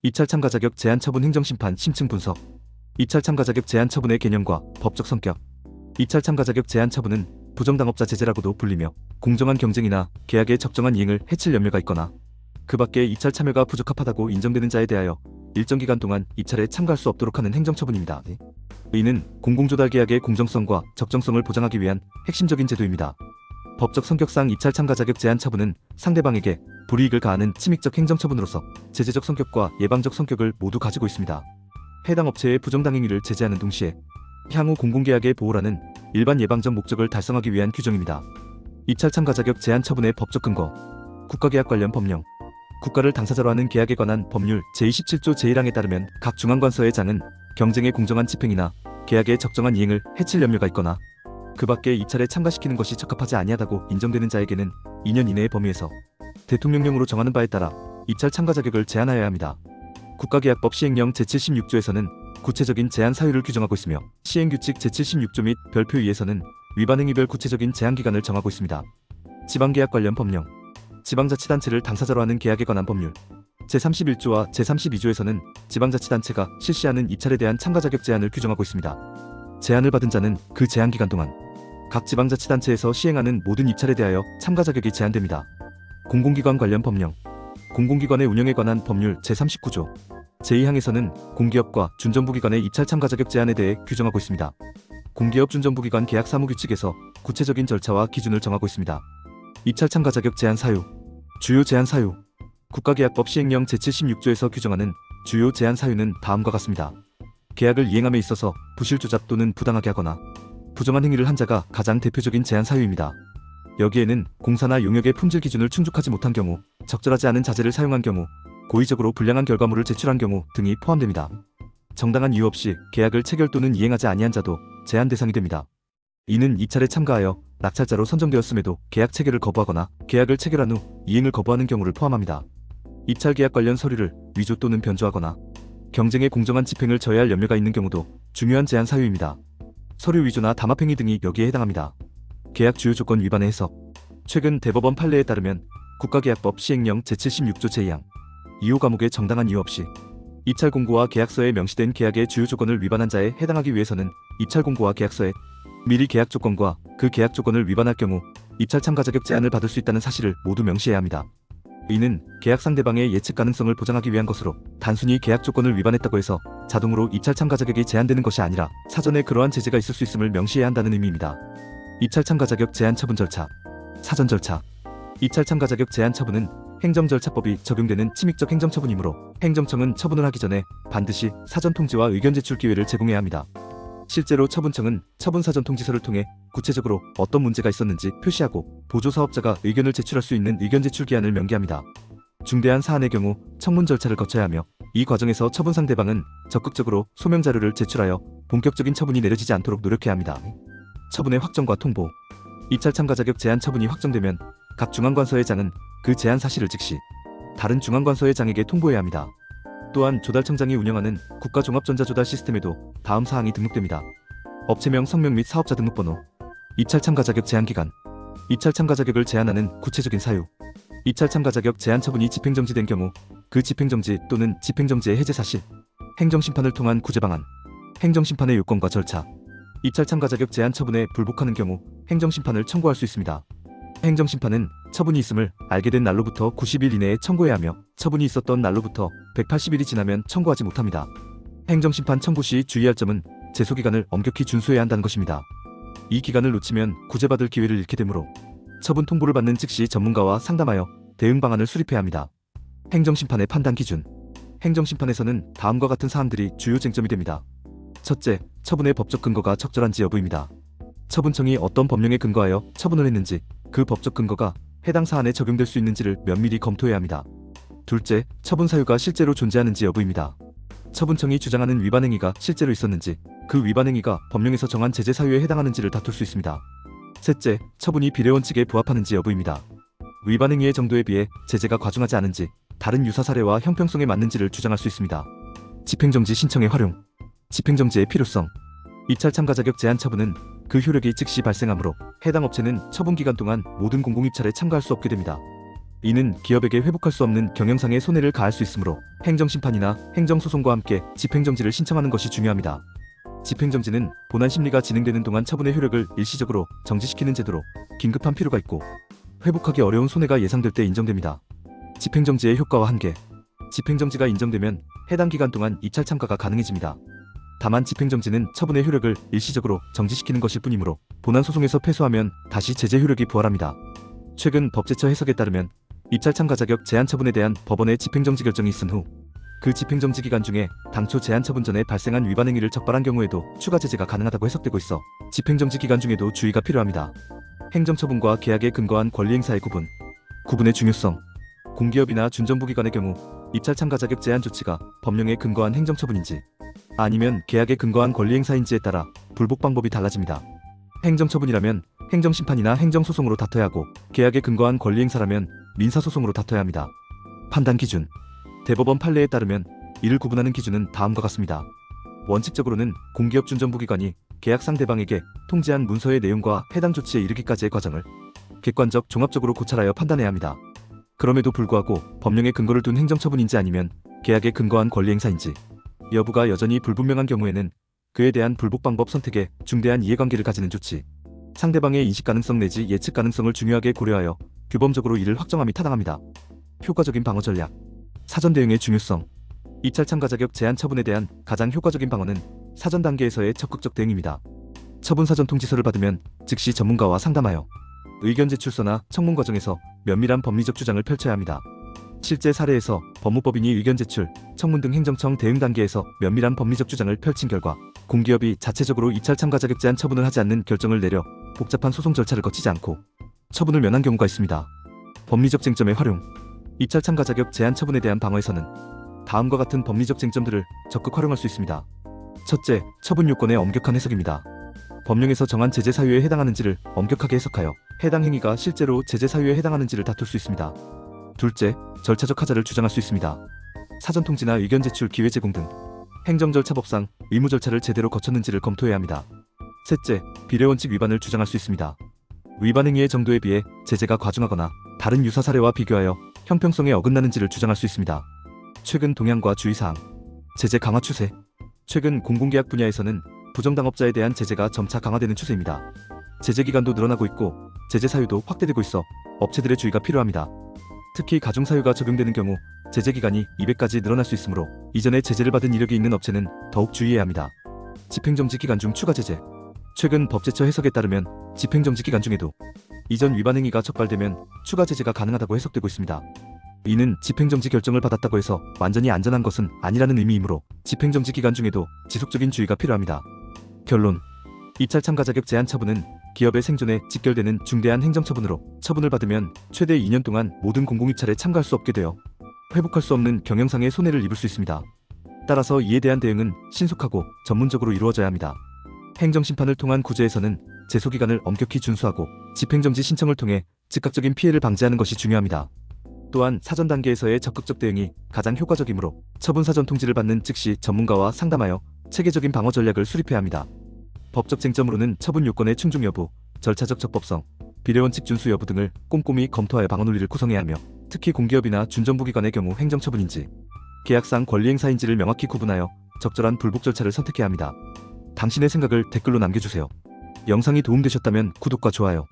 입찰 참가 자격 제한 처분 행정심판 심층 분석. 입찰 참가 자격 제한 처분의 개념과 법적 성격. 입찰 참가 자격 제한 처분은 부정당업자 제재라고도 불리며 공정한 경쟁이나 계약의 적정한 이행을 해칠 염려가 있거나 그 밖에 입찰 참여가 부적합하다고 인정되는 자에 대하여 일정 기간 동안 입찰에 참가할 수 없도록 하는 행정처분입니다. 이는 공공조달 계약의 공정성과 적정성을 보장하기 위한 핵심적인 제도입니다. 법적 성격상 입찰 참가 자격 제한 처분은 상대방에게 불이익을 가하는 침익적 행정처분으로서 제재적 성격과 예방적 성격을 모두 가지고 있습니다. 해당 업체의 부정당 행위를 제재하는 동시에 향후 공공계약의 보호라는 일반 예방적 목적을 달성하기 위한 규정입니다. 입찰 참가 자격 제한 처분의 법적 근거. 국가계약 관련 법령. 국가를 당사자로 하는 계약에 관한 법률 제27조 제1항에 따르면 각 중앙관서의 장은 경쟁의 공정한 집행이나 계약의 적정한 이행을 해칠 염려가 있거나 그 밖에 입찰에 참가시키는 것이 적합하지 아니하다고 인정되는 자에게는 2년 이내의 범위에서 대통령령으로 정하는 바에 따라 입찰 참가 자격을 제한하여야 합니다. 국가계약법 시행령 제76조에서는 구체적인 제한 사유를 규정하고 있으며 시행규칙 제76조 및 별표 2에서는 위반 행위별 구체적인 제한 기간을 정하고 있습니다. 지방계약 관련 법령. 지방자치단체를 당사자로 하는 계약에 관한 법률 제31조와 제32조에서는 지방자치단체가 실시하는 입찰에 대한 참가 자격 제한을 규정하고 있습니다. 제한을 받은 자는 그 제한 기간 동안 각 지방자치단체에서 시행하는 모든 입찰에 대하여 참가 자격이 제한됩니다. 공공기관 관련 법령. 공공기관의 운영에 관한 법률 제39조 제2항에서는 공기업과 준정부기관의 입찰 참가 자격 제한에 대해 규정하고 있습니다. 공기업 준정부기관 계약 사무규칙에서 구체적인 절차와 기준을 정하고 있습니다. 입찰 참가 자격 제한 사유. 주요 제한 사유. 국가계약법 시행령 제76조에서 규정하는 주요 제한 사유는 다음과 같습니다. 계약을 이행함에 있어서 부실 조작 또는 부당하게 하거나 부정한 행위를 한 자가 가장 대표적인 제한 사유입니다. 여기에는 공사나 용역의 품질 기준을 충족하지 못한 경우, 적절하지 않은 자재를 사용한 경우, 고의적으로 불량한 결과물을 제출한 경우 등이 포함됩니다. 정당한 이유 없이 계약을 체결 또는 이행하지 아니한 자도 제한 대상이 됩니다. 이는 입찰에 참가하여 낙찰자로 선정되었음에도 계약 체결을 거부하거나 계약을 체결한 후 이행을 거부하는 경우를 포함합니다. 입찰 계약 관련 서류를 위조 또는 변조하거나 경쟁의 공정한 집행을 저해할 염려가 있는 경우도 중요한 제한 사유입니다. 서류 위조나 담합행위 등이 여기에 해당합니다. 계약 주요 조건 위반의 해석. 최근 대법원 판례에 따르면 국가계약법 시행령 제76조 제2항 2호 과목의 정당한 이유 없이 입찰 공고와 계약서에 명시된 계약의 주요 조건을 위반한 자에 해당하기 위해서는 입찰 공고와 계약서에 미리 계약 조건과 그 계약 조건을 위반할 경우 입찰 참가 자격 제한을 받을 수 있다는 사실을 모두 명시해야 합니다. 이는 계약 상대방의 예측 가능성을 보장하기 위한 것으로 단순히 계약 조건을 위반했다고 해서 자동으로 입찰 참가 자격이 제한되는 것이 아니라 사전에 그러한 제재가 있을 수 있음을 명시해야 한다는 의미입니다. 입찰 참가 자격 제한 처분 절차. 사전 절차. 입찰 참가 자격 제한 처분은 행정절차법이 적용되는 침익적 행정처분이므로 행정청은 처분을 하기 전에 반드시 사전 통지와 의견 제출 기회를 제공해야 합니다. 실제로 처분청은 처분사전 통지서를 통해 구체적으로 어떤 문제가 있었는지 표시하고 보조사업자가 의견을 제출할 수 있는 의견 제출 기한을 명기합니다. 중대한 사안의 경우 청문 절차를 거쳐야 하며 이 과정에서 처분 상대방은 적극적으로 소명 자료를 제출하여 본격적인 처분이 내려지지 않도록 노력해야 합니다. 처분의 확정과 통보. 입찰 참가 자격 제한 처분이 확정되면 각 중앙관서의 장은 그 제한 사실을 즉시 다른 중앙관서의 장에게 통보해야 합니다. 또한 조달청장이 운영하는 국가종합전자조달 시스템에도 다음 사항이 등록됩니다. 업체명, 성명 및 사업자 등록번호. 입찰 참가 자격 제한 기간. 입찰 참가 자격을 제한하는 구체적인 사유. 입찰 참가 자격 제한 처분이 집행정지된 경우 그 집행정지 또는 집행정지의 해제 사실. 행정심판을 통한 구제 방안. 행정심판의 요건과 절차. 입찰 참가 자격 제한 처분에 불복하는 경우 행정심판을 청구할 수 있습니다. 행정심판은 처분이 있음을 알게 된 날로부터 90일 이내에 청구해야 하며 처분이 있었던 날로부터 180일이 지나면 청구하지 못합니다. 행정심판 청구 시 주의할 점은 제소기간을 엄격히 준수해야 한다는 것입니다. 이 기간을 놓치면 구제받을 기회를 잃게 되므로 처분 통보를 받는 즉시 전문가와 상담하여 대응 방안을 수립해야 합니다. 행정심판의 판단 기준. 행정심판에서는 다음과 같은 사항들이 주요 쟁점이 됩니다. 첫째, 처분의 법적 근거가 적절한지 여부입니다. 처분청이 어떤 법령에 근거하여 처분을 했는지 그 법적 근거가 해당 사안에 적용될 수 있는지를 면밀히 검토해야 합니다. 둘째, 처분 사유가 실제로 존재하는지 여부입니다. 처분청이 주장하는 위반 행위가 실제로 있었는지 그 위반 행위가 법령에서 정한 제재 사유에 해당하는지를 다툴 수 있습니다. 셋째, 처분이 비례원칙에 부합하는지 여부입니다. 위반 행위의 정도에 비해 제재가 과중하지 않은지 다른 유사 사례와 형평성에 맞는지를 주장할 수 있습니다. 집행정지 신청의 활용. 집행정지의 필요성. 입찰 참가 자격 제한 처분은 그 효력이 즉시 발생하므로 해당 업체는 처분 기간 동안 모든 공공입찰에 참가할 수 없게 됩니다. 이는 기업에게 회복할 수 없는 경영상의 손해를 가할 수 있으므로 행정심판이나 행정소송과 함께 집행정지를 신청하는 것이 중요합니다. 집행정지는 본안 심리가 진행되는 동안 처분의 효력을 일시적으로 정지시키는 제도로 긴급한 필요가 있고 회복하기 어려운 손해가 예상될 때 인정됩니다. 집행정지의 효과와 한계. 집행정지가 인정되면 해당 기간 동안 입찰 참가가 가능해집니다. 다만 집행정지는 처분의 효력을 일시적으로 정지시키는 것일 뿐이므로 본안 소송에서 패소하면 다시 제재 효력이 부활합니다. 최근 법제처 해석에 따르면 입찰 참가 자격 제한 처분에 대한 법원의 집행정지 결정이 있은 후 그 집행정지 기간 중에 당초 제한 처분 전에 발생한 위반 행위를 적발한 경우에도 추가 제재가 가능하다고 해석되고 있어 집행정지 기간 중에도 주의가 필요합니다. 행정처분과 계약에 근거한 권리행사의 구분의 중요성. 공기업이나 준정부기관의 경우 입찰 참가 자격 제한 조치가 법령에 근거한 행정처분인지 아니면 계약에 근거한 권리행사인지에 따라 불복 방법이 달라집니다. 행정처분이라면 행정심판이나 행정소송으로 다퉈야 하고 계약에 근거한 권리행사라면 민사소송으로 다퉈야 합니다. 판단 기준. 대법원 판례에 따르면 이를 구분하는 기준은 다음과 같습니다. 원칙적으로는 공기업 준정부기관이 계약 상대방에게 통지한 문서의 내용과 해당 조치에 이르기까지의 과정을 객관적 종합적으로 고찰하여 판단해야 합니다. 그럼에도 불구하고 법령에 근거를 둔 행정처분인지 아니면 계약에 근거한 권리행사인지 여부가 여전히 불분명한 경우에는 그에 대한 불복 방법 선택에 중대한 이해관계를 가지는 조치, 상대방의 인식 가능성 내지 예측 가능성을 중요하게 고려하여 규범적으로 이를 확정함이 타당합니다. 효과적인 방어 전략. 사전 대응의 중요성. 입찰 참가 자격 제한 처분에 대한 가장 효과적인 방어는 사전 단계에서의 적극적 대응입니다. 처분 사전 통지서를 받으면 즉시 전문가와 상담하여 의견 제출서나 청문 과정에서 면밀한 법리적 주장을 펼쳐야 합니다. 실제 사례에서 법무법인이 의견 제출, 청문 등 행정청 대응 단계에서 면밀한 법리적 주장을 펼친 결과 공기업이 자체적으로 입찰 참가 자격 제한 처분을 하지 않는 결정을 내려 복잡한 소송 절차를 거치지 않고 처분을 면한 경우가 있습니다. 법리적 쟁점의 활용. 입찰 참가 자격 제한 처분에 대한 방어에서는 다음과 같은 법리적 쟁점들을 적극 활용할 수 있습니다. 첫째, 처분 요건의 엄격한 해석입니다. 법령에서 정한 제재 사유에 해당하는지를 엄격하게 해석하여 해당 행위가 실제로 제재 사유에 해당하는지를 다툴 수 있습니다. 둘째, 절차적 하자를 주장할 수 있습니다. 사전 통지나 의견 제출 기회 제공 등 행정 절차법상 의무 절차를 제대로 거쳤는지를 검토해야 합니다. 셋째, 비례 원칙 위반을 주장할 수 있습니다. 위반 행위의 정도에 비해 제재가 과중하거나 다른 유사 사례와 비교하여 형평성에 어긋나는지를 주장할 수 있습니다. 최근 동향과 주의사항. 제재 강화 추세. 최근 공공계약 분야에서는 부정당업자에 대한 제재가 점차 강화되는 추세입니다. 제재 기간도 늘어나고 있고 제재 사유도 확대되고 있어 업체들의 주의가 필요합니다. 특히 가중 사유가 적용되는 경우 제재 기간이 200까지 늘어날 수 있으므로 이전에 제재를 받은 이력이 있는 업체는 더욱 주의해야 합니다. 집행정지 기간 중 추가 제재. 최근 법제처 해석에 따르면 집행정지 기간 중에도 이전 위반 행위가 적발되면 추가 제재가 가능하다고 해석되고 있습니다. 이는 집행정지 결정을 받았다고 해서 완전히 안전한 것은 아니라는 의미이므로 집행정지 기간 중에도 지속적인 주의가 필요합니다. 결론. 입찰 참가 자격 제한 처분은 기업의 생존에 직결되는 중대한 행정처분으로 처분을 받으면 최대 2년 동안 모든 공공입찰에 참가할 수 없게 되어 회복할 수 없는 경영상의 손해를 입을 수 있습니다. 따라서 이에 대한 대응은 신속하고 전문적으로 이루어져야 합니다. 행정심판을 통한 구제에서는 제소기간을 엄격히 준수하고 집행정지 신청을 통해 즉각적인 피해를 방지하는 것이 중요합니다. 또한 사전 단계에서의 적극적 대응이 가장 효과적이므로 처분 사전 통지를 받는 즉시 전문가와 상담하여 체계적인 방어 전략을 수립해야 합니다. 법적 쟁점으로는 처분 요건의 충족 여부, 절차적 적법성, 비례원칙 준수 여부 등을 꼼꼼히 검토하여 방어 논리를 구성해야 하며 특히 공기업이나 준정부기관의 경우 행정처분인지 계약상 권리행사인지를 명확히 구분하여 적절한 불복 절차를 선택해야 합니다. 당신의 생각을 댓글로 남겨주세요. 영상이 도움되셨다면 구독과 좋아요,